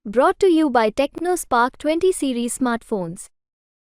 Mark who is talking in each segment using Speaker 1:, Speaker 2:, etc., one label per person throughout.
Speaker 1: Brought to you by TechnoSpark 20 series smartphones.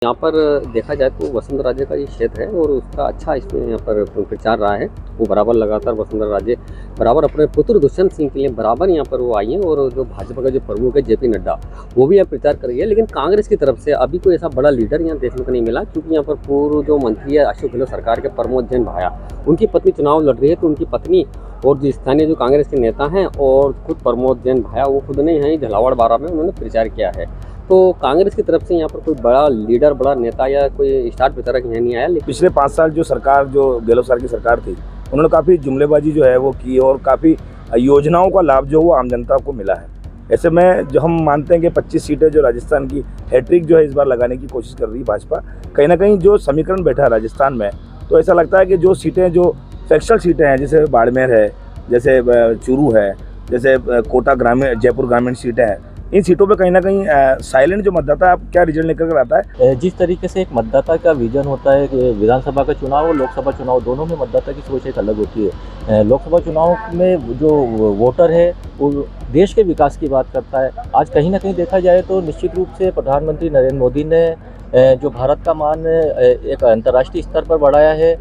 Speaker 2: यहाँ पर देखा जाए तो वसुंधरा राजे का ये क्षेत्र है और उसका अच्छा इसमें यहाँ पर प्रचार रहा है। वो बराबर लगातार वसुंधरा राजे बराबर अपने पुत्र दुष्यंत सिंह के लिए बराबर यहाँ पर वो आई हैं और जो भाजपा का जो प्रमुख है जेपी नड्डा वो भी यहाँ प्रचार कर रही है। लेकिन कांग्रेस की तरफ से अभी कोई ऐसा बड़ा लीडर यहाँ देखने को नहीं मिला, क्योंकि यहाँ पर पूर्व जो मंत्री है अशोक गहलोत सरकार के प्रमोद जैन भाया, उनकी पत्नी चुनाव लड़ रही है, तो उनकी पत्नी और जो स्थानीय जो कांग्रेस के नेता हैं और खुद प्रमोद जैन भाया वो खुद नहीं हैं, झालावाड़ बारा में उन्होंने प्रचार किया है। तो कांग्रेस की तरफ से यहाँ पर कोई बड़ा लीडर, बड़ा नेता या कोई स्टार प्रचारक यहाँ नहीं आया। लेकिन
Speaker 3: पिछले 5 साल जो सरकार, जो गहलोत सरकार की सरकार थी, उन्होंने काफ़ी जुमलेबाजी जो है वो की और काफ़ी योजनाओं का लाभ जो वो आम जनता को मिला है। ऐसे में जो हम मानते हैं कि 25 सीटें जो राजस्थान की हैट्रिक जो है इस बार लगाने की कोशिश कर रही है भाजपा। कहीं ना कहीं जो समीकरण बैठा है राजस्थान में, तो ऐसा लगता है कि जो सीटें, जो फैक्शनल सीटें हैं, जैसे बाड़मेर है, जैसे चूरू है, जैसे कोटा ग्रामीण, जयपुर ग्रामीण सीटें हैं, इन सीटों पे कहीं ना कहीं साइलेंट जो मतदाता है, आप क्या रिजल्ट निकल कर आता है?
Speaker 4: जिस तरीके से एक मतदाता का विजन होता है कि विधानसभा का चुनाव और लोकसभा चुनाव दोनों में मतदाता की सोच एक अलग होती है। लोकसभा चुनाव में जो वोटर है वो देश के विकास की बात करता है। आज कहीं ना कहीं देखा जाए तो निश्चित रूप से प्रधानमंत्री नरेंद्र मोदी ने जो भारत का मान एक अंतर्राष्ट्रीय स्तर पर बढ़ाया है,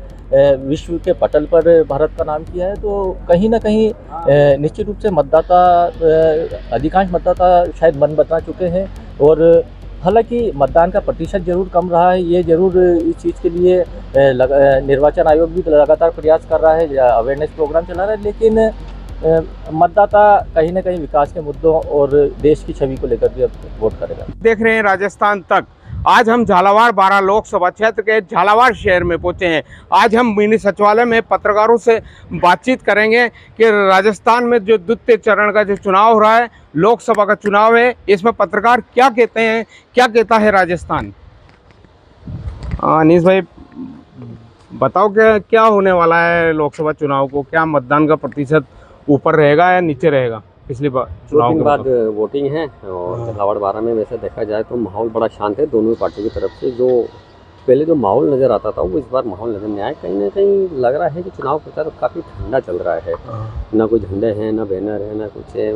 Speaker 4: विश्व के पटल पर भारत का नाम किया है, तो कहीं ना कहीं निश्चित रूप से मतदाता, अधिकांश मतदाता शायद मन बता चुके हैं। और हालांकि मतदान का प्रतिशत जरूर कम रहा है, ये जरूर इस चीज़ के लिए निर्वाचन आयोग भी लगातार प्रयास कर रहा है, अवेयरनेस प्रोग्राम चला रहा है, लेकिन मतदाता कहीं ना कहीं विकास के मुद्दों और देश की छवि को लेकर भी अब वोट करेगा।
Speaker 5: देख रहे हैं राजस्थान तक। आज हम झालावाड़ बारा लोकसभा क्षेत्र के झालावाड़ शहर में पहुंचे हैं। आज हम मिनी सचिवालय में पत्रकारों से बातचीत करेंगे कि राजस्थान में जो द्वितीय चरण का जो चुनाव हो रहा है, लोकसभा का चुनाव है, इसमें पत्रकार क्या कहते हैं, क्या कहता है राजस्थान। अनीस भाई बताओ कि क्या होने वाला है लोकसभा चुनाव को, क्या मतदान का प्रतिशत ऊपर रहेगा या नीचे रहेगा? पिछली बार
Speaker 2: 2 दिन बाद वोटिंग है और झालावाड़ बारा में वैसे देखा जाए तो माहौल बड़ा शांत है दोनों पार्टी की तरफ से। जो पहले जो माहौल नज़र आता था वो इस बार माहौल नज़र नहीं आया। कहीं ना कहीं लग रहा है कि चुनाव प्रचार काफ़ी ठंडा चल रहा है, ना कोई झंडे हैं, ना बैनर है, ना कुछ है।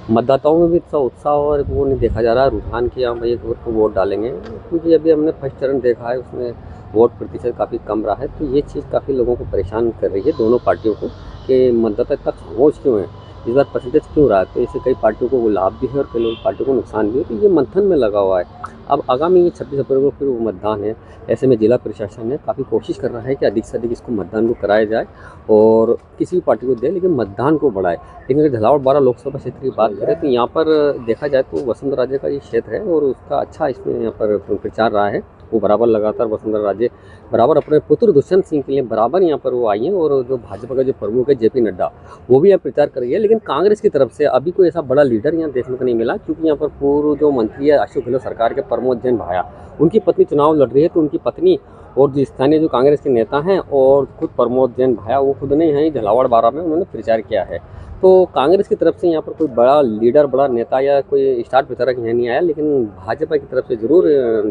Speaker 2: मतदाताओं में भी इतना उत्साह और वो नहीं देखा जा रहा रुझान कि हम एक वोट को वोट डालेंगे, क्योंकि अभी हमने फर्स्ट चरण देखा है उसमें वोट प्रतिशत काफ़ी कम रहा है। तो ये चीज़ काफ़ी लोगों को परेशान कर रही है, दोनों पार्टियों को, कि मतदाता इतना खामोश क्यों है, इस बार परसेंटेज क्यों रहा है। तो इससे कई पार्टियों को लाभ भी है और कई पार्टियों को नुकसान भी है। तो ये मंथन में लगा हुआ है। अब आगामी 26 अप्रैल को फिर वो मतदान है। ऐसे में जिला प्रशासन ने काफ़ी कोशिश कर रहा है कि अधिक से अधिक इसको मतदान को कराया जाए और किसी भी पार्टी को दे, लेकिन मतदान को बढ़ाए। लेकिन अगर झालावाड़ बारा लोकसभा क्षेत्र की बात करें तो यहाँ पर देखा जाए तो वसुंधरा राजे का ये क्षेत्र है और उसका अच्छा इसमें यहाँ पर प्रचार रहा है। वो बराबर लगातार वसुंधरा राजे बराबर अपने पुत्र दुष्यंत सिंह के लिए बराबर यहाँ पर वो आई हैं और जो भाजपा का जो प्रमुख है जेपी नड्डा वो भी यहाँ प्रचार कर रही है। लेकिन कांग्रेस की तरफ से अभी कोई ऐसा बड़ा लीडर यहाँ देखने को नहीं मिला, क्योंकि यहाँ पर पूर्व जो मंत्री है अशोक गहलोत सरकार के प्रमोद जैन भाया, उनकी पत्नी चुनाव लड़ रही है, तो उनकी पत्नी और जो स्थानीय जो कांग्रेस के नेता हैं और खुद प्रमोद जैन भाया वो खुद नहीं हैं, झालावाड़ बारा में उन्होंने प्रचार किया है। तो कांग्रेस की तरफ से यहाँ पर कोई बड़ा लीडर, बड़ा नेता या कोई स्टार प्रचारक यहाँ नहीं आया। लेकिन भाजपा की तरफ से जरूर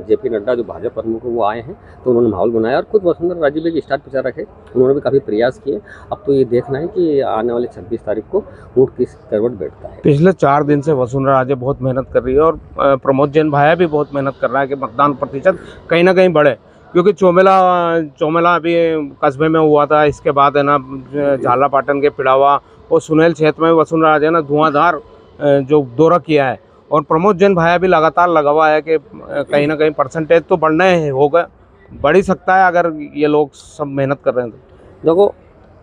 Speaker 2: जेपी नड्डा जो भाजपा प्रमुख वो आए हैं, तो उन्होंने माहौल बनाया। और खुद वसुंधरा राजे भी एक स्टार प्रचारक है, उन्होंने भी काफ़ी प्रयास किए। अब तो ये देखना है कि आने वाले 26 तारीख को वोट किस करवट बैठता है।
Speaker 5: पिछले 4 दिन से वसुंधरा राजे बहुत मेहनत कर रही है और प्रमोद जैन भाया भी बहुत मेहनत कर रहा है कि मतदान प्रतिशत कहीं ना कहीं बढ़े, क्योंकि चोमेला अभी कस्बे में हुआ था, इसके बाद है ना झालापाटन के पिड़ावा और सुनेल क्षेत्र में वसुंधरा राजे ने धुआंधार जो दौरा किया है। और प्रमोद जैन भाया भी लगातार लगा हुआ है कि कहीं ना कहीं परसेंटेज तो बढ़ने होगा, बढ़ ही सकता है अगर ये लोग सब मेहनत कर रहे हैं तो।
Speaker 2: देखो,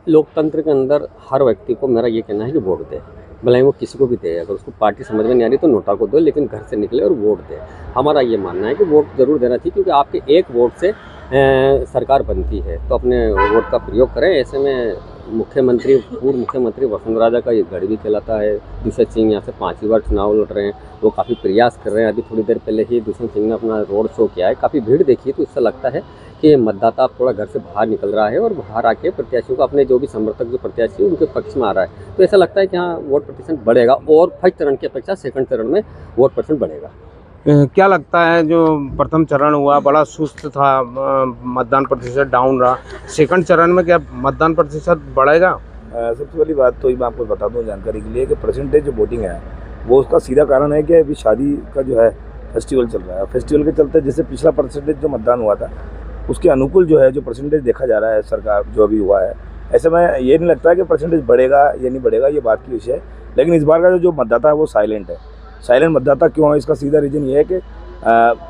Speaker 2: लोकतंत्र के अंदर हर व्यक्ति को मेरा ये कहना है कि वोट दे, भले वो किसी को भी दे। अगर उसको पार्टी समझ में नहीं आ रही तो नोटा को दो, लेकिन घर से निकले और वोट दे। हमारा ये मानना है कि वोट जरूर देना चाहिए, क्योंकि आपके एक वोट से सरकार बनती है, तो अपने वोट का प्रयोग करें। ऐसे में मुख्यमंत्री, पूर्व मुख्यमंत्री वसुंधरा राजे का ये गढ़ भी कहलाता है। दुष्यंत सिंह यहाँ से 5वीं बार चुनाव लड़ रहे हैं, वो काफ़ी प्रयास कर रहे हैं। अभी थोड़ी देर पहले ही दुष्यंत सिंह ने अपना रोड शो किया है, काफ़ी भीड़ देखी है। तो इससे लगता है कि मतदाता थोड़ा घर से बाहर निकल रहा है और बाहर आके प्रत्याशियों को, अपने जो भी समर्थक जो प्रत्याशी है उनके पक्ष में आ रहा है। तो ऐसा लगता है कि हाँ, वोट प्रतिशत बढ़ेगा और फर्स्ट चरण की अपेक्षा सेकंड चरण में वोट प्रतिशत बढ़ेगा।
Speaker 5: क्या लगता है, जो प्रथम चरण हुआ बड़ा सुस्त था, मतदान प्रतिशत डाउन रहा, सेकंड चरण में क्या मतदान प्रतिशत बढ़ेगा?
Speaker 3: सबसे पहली बात तो मैं आपको बता दूं जानकारी के लिए कि परसेंटेज जो वोटिंग है वो उसका सीधा कारण है कि अभी शादी का जो है फेस्टिवल चल रहा है। फेस्टिवल के चलते जैसे पिछला परसेंटेज जो मतदान हुआ था उसके अनुकूल जो है जो परसेंटेज देखा जा रहा है सरकार जो अभी हुआ है, ऐसे में ये नहीं लगता है कि परसेंटेज बढ़ेगा या नहीं बढ़ेगा, ये बात की विषय है। लेकिन इस बार का जो मतदाता है वो साइलेंट है। साइलेंट मतदाता क्यों है, इसका सीधा रीज़न ये है कि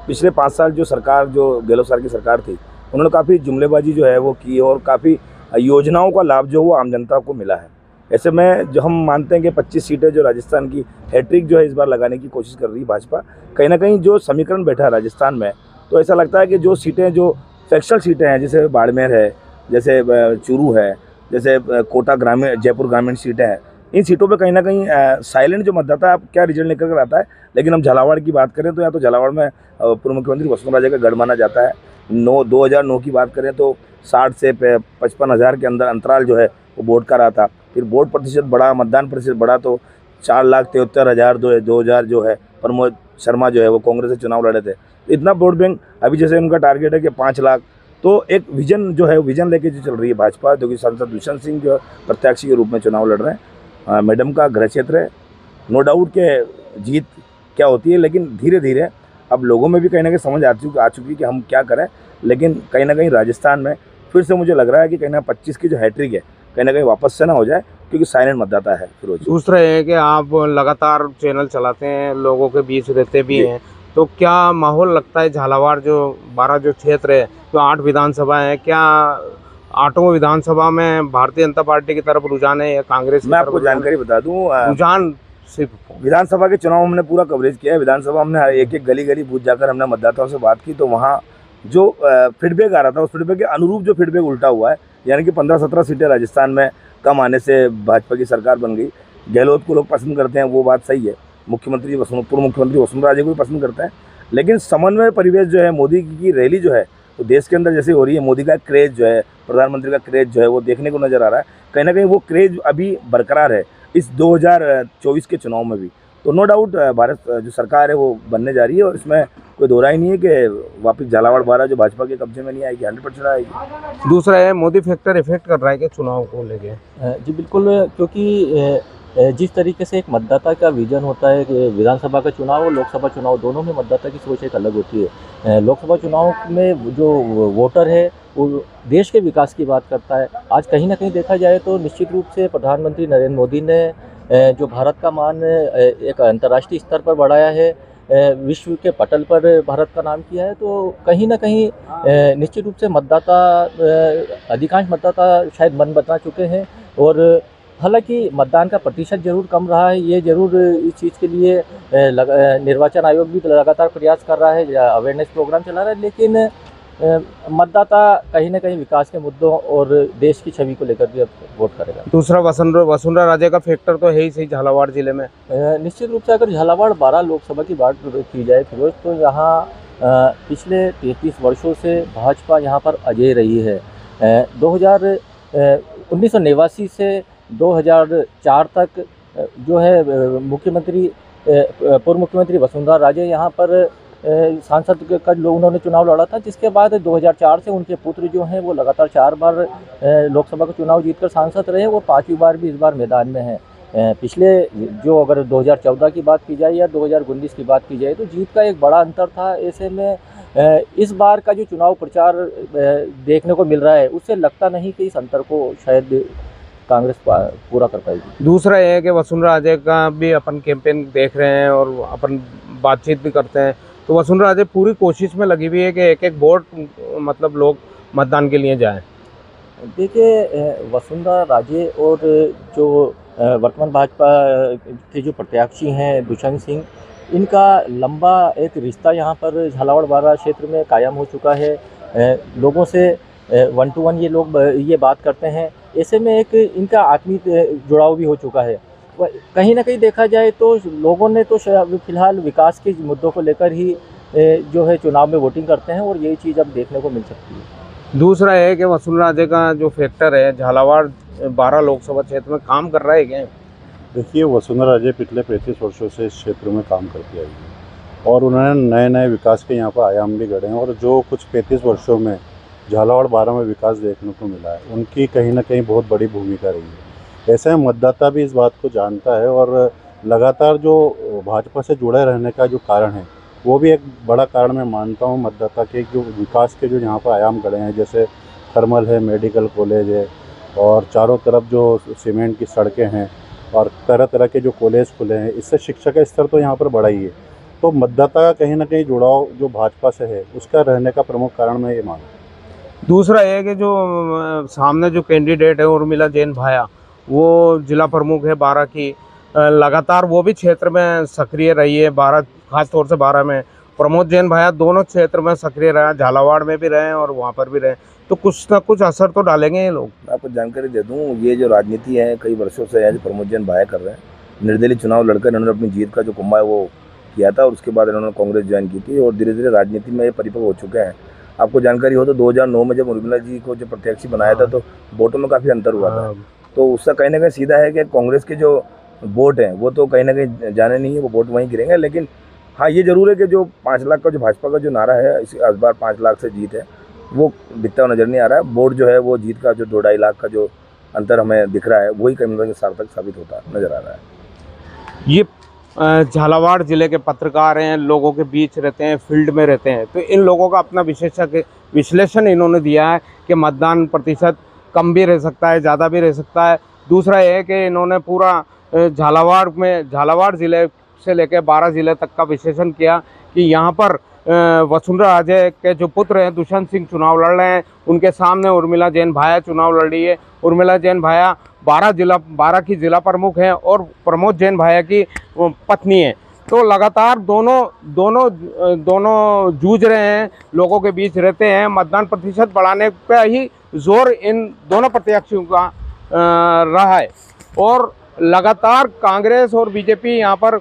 Speaker 3: पिछले 5 साल जो सरकार जो गहलोत सर की सरकार थी उन्होंने काफ़ी जुमलेबाजी जो है वो की और काफ़ी योजनाओं का लाभ जो वो आम जनता को मिला है। ऐसे में जो हम मानते हैं कि 25 सीटें जो राजस्थान की हैट्रिक जो है इस बार लगाने की कोशिश कर रही है भाजपा, कहीं ना कहीं जो समीकरण बैठा है राजस्थान में, तो ऐसा लगता है कि जो सीटें जो फैक्शनल सीटें हैं जैसे बाड़मेर है, जैसे चूरू है, जैसे कोटा ग्रामीण जयपुर ग्रामीण सीटें हैं, इन सीटों पे कहीं ना कहीं साइलेंट जो मतदाता है क्या रिजल्ट निकल कर आता है। लेकिन हम झालावाड़ की बात करें तो या तो झालावाड़ में पूर्व मुख्यमंत्री वसुंधरा राजे का गढ़ माना जाता है। 2009 की बात करें तो 60 से 55 हज़ार के अंदर अंतराल जो है वो वोट का रहा था। फिर वोट प्रतिशत बढ़ा, मतदान प्रतिशत बढ़ा तो 4,73,000 2000 जो है प्रमोद शर्मा जो है वो कांग्रेस से चुनाव लड़े थे। इतना वोट बैंक अभी जैसे उनका टारगेट है कि 5 लाख, तो एक विजन जो है विजन लेके जो चल रही है भाजपा, जो कि सांसद दुष्यंत सिंह जो प्रत्याशी के रूप में चुनाव लड़ रहे हैं। मैडम का गृह क्षेत्र है, नो डाउट के जीत क्या होती है, लेकिन धीरे धीरे अब लोगों में भी कहीं ना कहीं समझ आ चुकी है कि हम क्या करें। लेकिन कहीं ना कहीं राजस्थान में फिर से मुझे लग रहा है कि कहीं ना 25 की जो हैट्रिक है कहीं ना कहीं वापस से ना हो जाए, क्योंकि साइलेंट मतदाता है फिरोज।
Speaker 5: दूसरा है कि आप लगातार चैनल चलाते हैं, लोगों के बीच रहते भी हैं, तो क्या माहौल लगता है झालावाड़ जो 12 जो क्षेत्र है, जो 8 विधानसभा है, क्या 8 विधानसभा में भारतीय जनता पार्टी की तरफ रुझान है या कांग्रेस?
Speaker 3: मैं आपको जानकारी बता दूं,
Speaker 5: रुझान सिर्फ
Speaker 3: विधानसभा के चुनाव हमने पूरा कवरेज किया है। विधानसभा हमने एक गली गली बूथ जाकर हमने मतदाताओं से बात की, तो वहाँ जो फीडबैक आ रहा था उस फीडबैक के अनुरूप जो फीडबैक उल्टा हुआ है, यानी कि 15-17 सीटें राजस्थान में कम आने से भाजपा की सरकार बन गई। गहलोत को लोग पसंद करते हैं, वो बात सही है, पूर्व मुख्यमंत्री वसुंधरा राजे को भी पसंद करते हैं, लेकिन समन्वय परिवेश जो है, मोदी की रैली जो है तो देश के अंदर जैसे हो रही है, मोदी का क्रेज जो है, प्रधानमंत्री का क्रेज जो है वो देखने को नज़र आ रहा है। कहीं ना कहीं वो क्रेज अभी बरकरार है इस 2024 के चुनाव में भी। तो नो डाउट भारत जो सरकार है वो बनने जा रही है, और इसमें कोई दो राय नहीं है कि वापस झालावाड़ 12 जो भाजपा के कब्जे में नहीं आएगी, 100% आएगी।
Speaker 5: दूसरा है मोदी फैक्टर इफेक्ट कर रहा है कि चुनाव को लेके?
Speaker 4: जी बिल्कुल, क्योंकि जिस तरीके से एक मतदाता का विजन होता है कि विधानसभा का चुनाव और लोकसभा चुनाव दोनों में मतदाता की सोच एक अलग होती है। लोकसभा चुनाव में जो वोटर है वो देश के विकास की बात करता है। आज कहीं ना कहीं देखा जाए तो निश्चित रूप से प्रधानमंत्री नरेंद्र मोदी ने जो भारत का मान एक अंतर्राष्ट्रीय स्तर पर बढ़ाया है, विश्व के पटल पर भारत का नाम किया है, तो कहीं ना कहीं निश्चित रूप से मतदाता, अधिकांश मतदाता शायद मन बदला चुके हैं। और हालांकि मतदान का प्रतिशत जरूर कम रहा है, ये जरूर इस चीज़ के लिए निर्वाचन आयोग भी लगातार प्रयास कर रहा है, अवेयरनेस प्रोग्राम चला रहा है, लेकिन मतदाता कहीं ना कहीं विकास के मुद्दों और देश की छवि को लेकर भी अब वोट करेगा।
Speaker 5: दूसरा वसुंधरा राजे का फैक्टर तो है ही सही झालावाड़ जिले में।
Speaker 4: निश्चित रूप से अगर झालावाड़ 12 लोकसभा की बात की जाए फिरोज, तो यहाँ पिछले 33 वर्षों से भाजपा यहाँ पर अजेय रही है। 1989 से 2004 तक जो है पूर्व मुख्यमंत्री वसुंधरा राजे यहाँ पर सांसद का उन्होंने चुनाव लड़ा था, जिसके बाद 2004 से उनके पुत्र जो हैं वो लगातार 4 बार लोकसभा का चुनाव जीतकर सांसद रहे, वो 5वीं बार भी इस बार मैदान में हैं। पिछले जो अगर 2014 की बात की जाए या 2019 की बात की जाए तो जीत का एक बड़ा अंतर था। ऐसे में इस बार का जो चुनाव प्रचार देखने को मिल रहा है उससे लगता नहीं कि इस अंतर को शायद कांग्रेस पूरा कर पाएगी।
Speaker 5: दूसरा ये है कि वसुंधरा राजे का भी अपन कैंपेन देख रहे हैं और अपन बातचीत भी करते हैं, तो वसुंधरा राजे पूरी कोशिश में लगी हुई है कि एक वोट मतलब लोग मतदान के लिए जाएं।
Speaker 4: देखिए, वसुंधरा राजे और जो वर्तमान भाजपा के जो प्रत्याशी हैं दुष्यंत सिंह, इनका लंबा एक रिश्ता यहाँ पर झालावाड़ 12 क्षेत्र में कायम हो चुका है। लोगों से 1 to 1 ये लोग ये बात करते हैं। ऐसे में एक इनका आत्मीय जुड़ाव भी हो चुका है। कहीं ना कहीं देखा जाए तो लोगों ने तो फिलहाल विकास के मुद्दों को लेकर ही जो है चुनाव में वोटिंग करते हैं, और यही चीज़ अब देखने को मिल सकती है।
Speaker 5: दूसरा है कि वसुंधरा राजे का जो फैक्टर है झालावाड़ 12 लोकसभा क्षेत्र में काम कर रहा है क्या?
Speaker 6: देखिए, वसुंधरा राजे पिछले 35 वर्षों से इस क्षेत्र में काम करती आई है और उन्होंने नए नए विकास के यहाँ पर आयाम भी गढ़े हैं, और जो कुछ 35 वर्षों में झालावाड़ 12 में विकास देखने को मिला है उनकी कहीं ना कहीं बहुत बड़ी भूमिका रही है। ऐसे में मतदाता भी इस बात को जानता है, और लगातार जो भाजपा से जुड़े रहने का जो कारण है वो भी एक बड़ा कारण मैं मानता हूँ। मतदाता के जो विकास के जो यहाँ पर आयाम गढ़े हैं, जैसे थर्मल है, मेडिकल कॉलेज है और चारों तरफ जो सीमेंट की सड़कें हैं और तरह तरह के जो कॉलेज खुले हैं, इससे शिक्षा का स्तर तो यहाँ पर बढ़ा ही है। तो मतदाता का कहीं ना कहीं जुड़ाव जो भाजपा से है उसका रहने का प्रमुख कारण मैं ये मानता हूँ।
Speaker 5: दूसरा ये है कि जो सामने जो कैंडिडेट है उर्मिला जैन भाया, वो जिला प्रमुख है बारा की, लगातार वो भी क्षेत्र में सक्रिय रही है। बारा, खास तौर से बारा में प्रमोद जैन भाया दोनों क्षेत्र में सक्रिय रहे, झालावाड़ में भी रहे और वहाँ पर भी रहे, तो कुछ ना कुछ असर तो डालेंगे ये लोग।
Speaker 3: मैं आपको जानकारी दे दूं, ये जो राजनीति है कई वर्षों से है जो प्रमोद जैन भाया कर रहे हैं। निर्दलीय चुनाव लड़कर इन्होंने अपनी जीत का जो कुंभा है वो किया था और उसके बाद इन्होंने कांग्रेस ज्वाइन की थी और धीरे धीरे राजनीति में ये परिपक्व हो चुके हैं। आपको जानकारी हो तो 2009 में जब उर्मिला जी को जो प्रत्याशी बनाया था तो वोटों में काफ़ी अंतर हुआ था। तो उसका कहीं ना कहीं सीधा है कि कांग्रेस के जो वोट हैं वो तो कहीं ना कहीं जाने नहीं है, वो वोट वहीं गिरेंगे। लेकिन हाँ, ये जरूर है कि जो 5 लाख का जो भाजपा का जो नारा है, इस बार 5 लाख से जीत है, वो दिखता हुआ नजर नहीं आ रहा है। वोट जो है वो जीत का जो 2-2.5 लाख का जो अंतर हमें दिख रहा है वही कहीं ना कहीं सार्थक साबित होता नजर आ रहा है।
Speaker 5: ये झालावाड़ जिले के पत्रकार हैं, लोगों के बीच रहते हैं, फील्ड में रहते हैं, तो इन लोगों का अपना विश्लेषण इन्होंने दिया है कि मतदान प्रतिशत कम भी रह सकता है, ज़्यादा भी रह सकता है। दूसरा ये है कि इन्होंने पूरा झालावाड़ ज़िले से लेकर बारा ज़िले तक का विश्लेषण किया कि यहाँ पर वसुंधरा राजे के जो पुत्र हैं दुष्यंत सिंह चुनाव लड़ रहे हैं, उनके सामने उर्मिला जैन भाया चुनाव लड़ रही है। उर्मिला जैन भाया बारा की जिला प्रमुख हैं और प्रमोद जैन भाया की पत्नी है। तो लगातार दोनों जूझ रहे हैं, लोगों के बीच रहते हैं। मतदान प्रतिशत बढ़ाने का ही जोर इन दोनों प्रत्याशियों का रहा है और लगातार कांग्रेस और बीजेपी यहाँ पर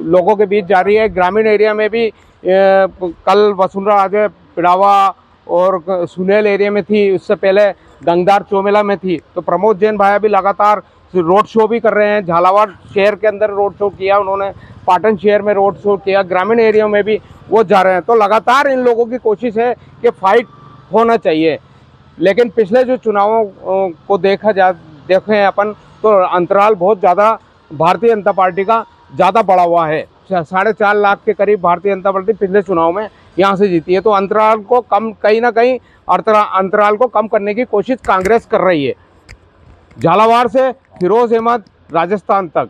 Speaker 5: लोगों के बीच जारी है। ग्रामीण एरिया में भी कल वसुंधरा राजे पिड़ावा और सुनेल एरिया में थी, उससे पहले गंगदार चोमेला में थी। तो प्रमोद जैन भाया भी लगातार रोड शो भी कर रहे हैं। झालावाड़ शहर के अंदर रोड शो किया उन्होंने, पाटन शहर में रोड शो किया, ग्रामीण एरिया में भी वो जा रहे हैं। तो लगातार इन लोगों की कोशिश है कि फाइट होना चाहिए। लेकिन पिछले जो चुनावों को देखें अपन, तो अंतराल बहुत ज़्यादा भारतीय जनता पार्टी का ज़्यादा बढ़ा हुआ है। 4.5 लाख के करीब भारतीय जनता पार्टी पिछले चुनाव में यहाँ से जीती है। तो अंतराल को कहीं ना कहीं अंतराल को कम करने की कोशिश कांग्रेस कर रही है। झालावाड़ से फिरोज अहमद, राजस्थान तक।